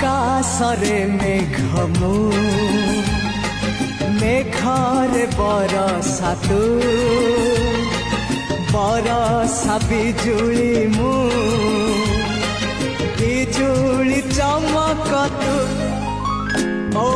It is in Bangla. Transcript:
ଆକାଶରେ ମେଘ ମୁଁ ମେଘରେ ବରଷା ତୁ ବରଷା ବିଜୁଳି ମୁଁ ବିଜୁଳି ଚମକ ତୁ ଓ